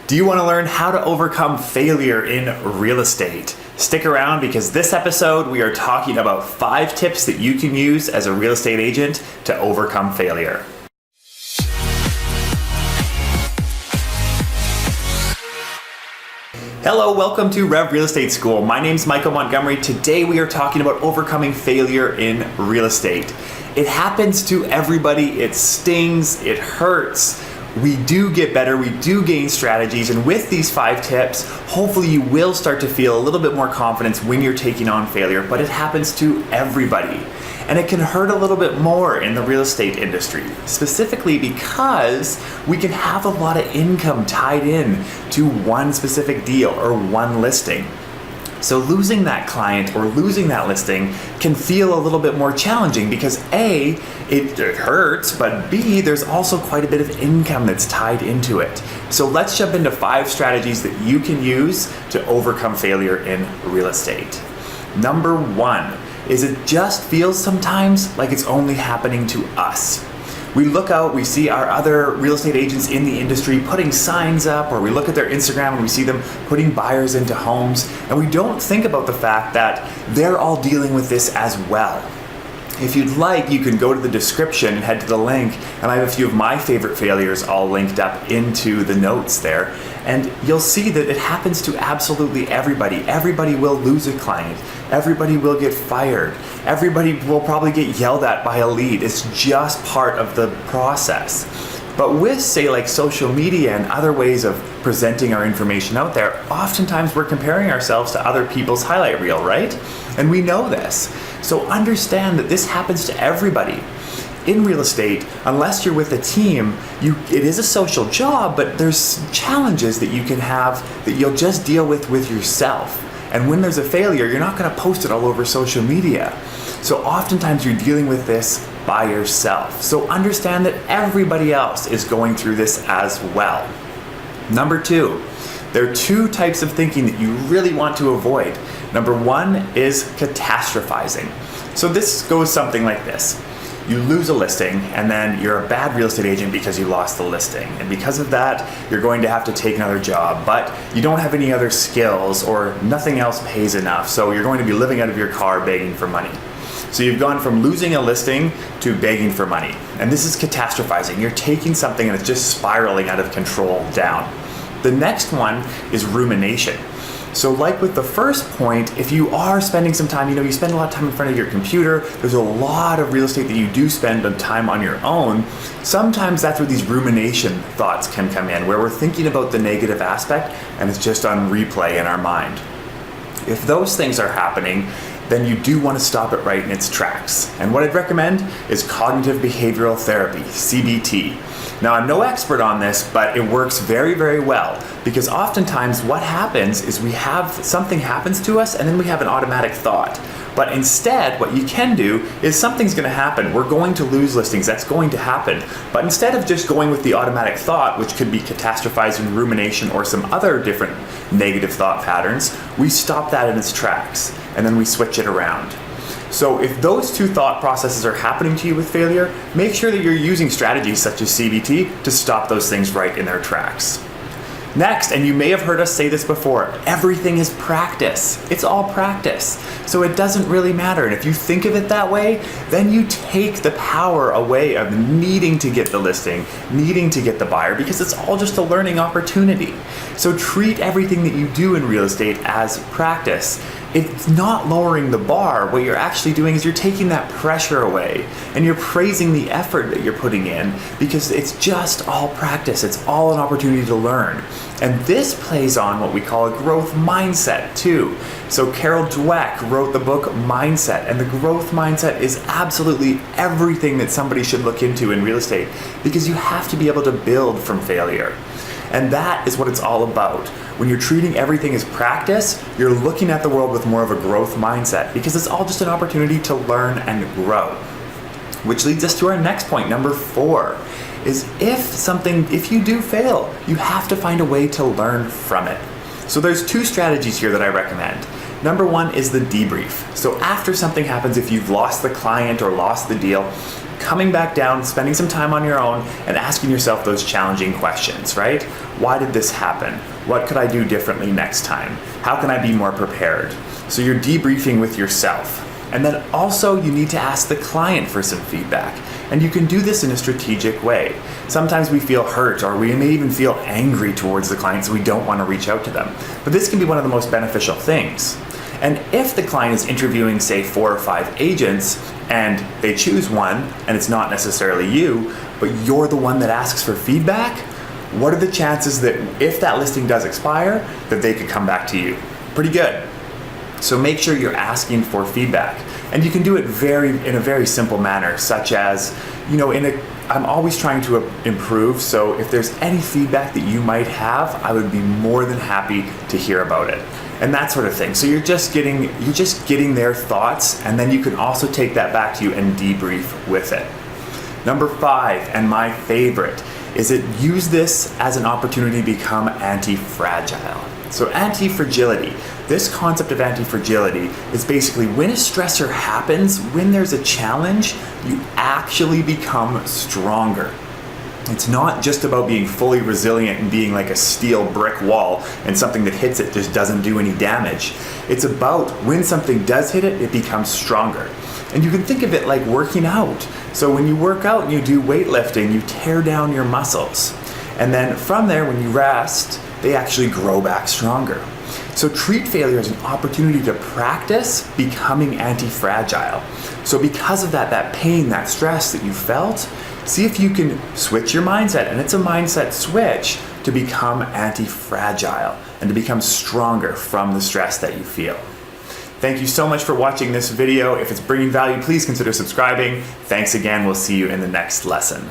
Do you want to learn how to overcome failure in real estate? Stick around because this episode we are talking about 5 tips that you can use as a real estate agent to overcome failure. Hello, welcome to Rev Real Estate School. My name's Michael Montgomery. Today we are talking about overcoming failure in real estate. It happens to everybody. It stings, it hurts. We do get better, we do gain strategies, and with these 5 tips, hopefully you will start to feel a little bit more confidence when you're taking on failure, but it happens to everybody. And it can hurt a little bit more in the real estate industry, specifically because we can have a lot of income tied in to one specific deal or one listing. So losing that client or losing that listing can feel a little bit more challenging because A, it hurts, but B, there's also quite a bit of income that's tied into it. So let's jump into 5 strategies that you can use to overcome failure in real estate. Number 1 is it just feels sometimes like it's only happening to us. We look out, we see our other real estate agents in the industry putting signs up, or we look at their Instagram and we see them putting buyers into homes, and we don't think about the fact that they're all dealing with this as well. If you'd like, you can go to the description and head to the link, and I have a few of my favorite failures all linked up into the notes there. And you'll see that it happens to absolutely everybody. Everybody will lose a client. Everybody will get fired. Everybody will probably get yelled at by a lead. It's just part of the process. But with, say, like social media and other ways of presenting our information out there, oftentimes we're comparing ourselves to other people's highlight reel, right? And we know this. So understand that this happens to everybody. In real estate, unless you're with a team, it is a social job, but there's challenges that you can have that you'll just deal with yourself. And when there's a failure, you're not going to post it all over social media. So oftentimes you're dealing with this by yourself. So understand that everybody else is going through this as well. Number 2, there are 2 types of thinking that you really want to avoid. Number 1 is catastrophizing. So this goes something like this. You lose a listing and then you're a bad real estate agent because you lost the listing. And because of that, you're going to have to take another job, but you don't have any other skills or nothing else pays enough. So you're going to be living out of your car begging for money. So you've gone from losing a listing to begging for money. And this is catastrophizing. You're taking something and it's just spiraling out of control down. The next one is rumination. So like with the first point, if you are spending some time, you spend a lot of time in front of your computer, there's a lot of real estate that you do spend time on your own, sometimes that's where these rumination thoughts can come in, where we're thinking about the negative aspect and it's just on replay in our mind. If those things are happening, then you do want to stop it right in its tracks. And what I'd recommend is cognitive behavioral therapy, CBT. Now, I'm no expert on this, but it works very, very well because oftentimes what happens is something happens to us and then we have an automatic thought. But instead, what you can do is something's going to happen. We're going to lose listings. That's going to happen. But instead of just going with the automatic thought, which could be catastrophizing, rumination, or some other different negative thought patterns, we stop that in its tracks and then we switch it around. So if those 2 thought processes are happening to you with failure, make sure that you're using strategies such as CBT to stop those things right in their tracks. Next, and you may have heard us say this before, everything is practice. It's all practice. So it doesn't really matter. And if you think of it that way, then you take the power away of needing to get the listing, needing to get the buyer, because it's all just a learning opportunity. So treat everything that you do in real estate as practice. It's not lowering the bar. What you're actually doing is you're taking that pressure away and you're praising the effort that you're putting in because it's just all practice. It's all an opportunity to learn. And this plays on what we call a growth mindset too. So Carol Dweck wrote the book Mindset, and the growth mindset is absolutely everything that somebody should look into in real estate because you have to be able to build from failure. And that is what it's all about. When you're treating everything as practice, you're looking at the world with more of a growth mindset because it's all just an opportunity to learn and grow. Which leads us to our next point, number 4, is if you do fail, you have to find a way to learn from it. So there's 2 strategies here that I recommend. Number 1 is the debrief. So after something happens, if you've lost the client or lost the deal, coming back down, spending some time on your own, and asking yourself those challenging questions, right? Why did this happen? What could I do differently next time? How can I be more prepared? So you're debriefing with yourself. And then also you need to ask the client for some feedback. And you can do this in a strategic way. Sometimes we feel hurt, or we may even feel angry towards the client, so we don't want to reach out to them. But this can be one of the most beneficial things. And if the client is interviewing, say, 4 or 5 agents, and they choose one, and it's not necessarily you, but you're the one that asks for feedback, what are the chances that if that listing does expire, that they could come back to you? Pretty good. So make sure you're asking for feedback. And you can do it in a very simple manner, such as, I'm always trying to improve, so if there's any feedback that you might have, I would be more than happy to hear about it. And that sort of thing. So you're just getting their thoughts, and then you can also take that back to you and debrief with it. Number 5, and my favorite, is use this as an opportunity to become anti-fragile. So anti-fragility, this concept of anti-fragility is basically when a stressor happens, when there's a challenge, you actually become stronger. It's not just about being fully resilient and being like a steel brick wall and something that hits it just doesn't do any damage. It's about when something does hit it, it becomes stronger. And you can think of it like working out. So when you work out and you do weightlifting, you tear down your muscles. And then from there, when you rest, they actually grow back stronger. So treat failure as an opportunity to practice becoming anti-fragile. So because of that pain, that stress that you felt, see if you can switch your mindset, and it's a mindset switch to become anti-fragile and to become stronger from the stress that you feel. Thank you so much for watching this video. If it's bringing value, please consider subscribing. Thanks again. We'll see you in the next lesson.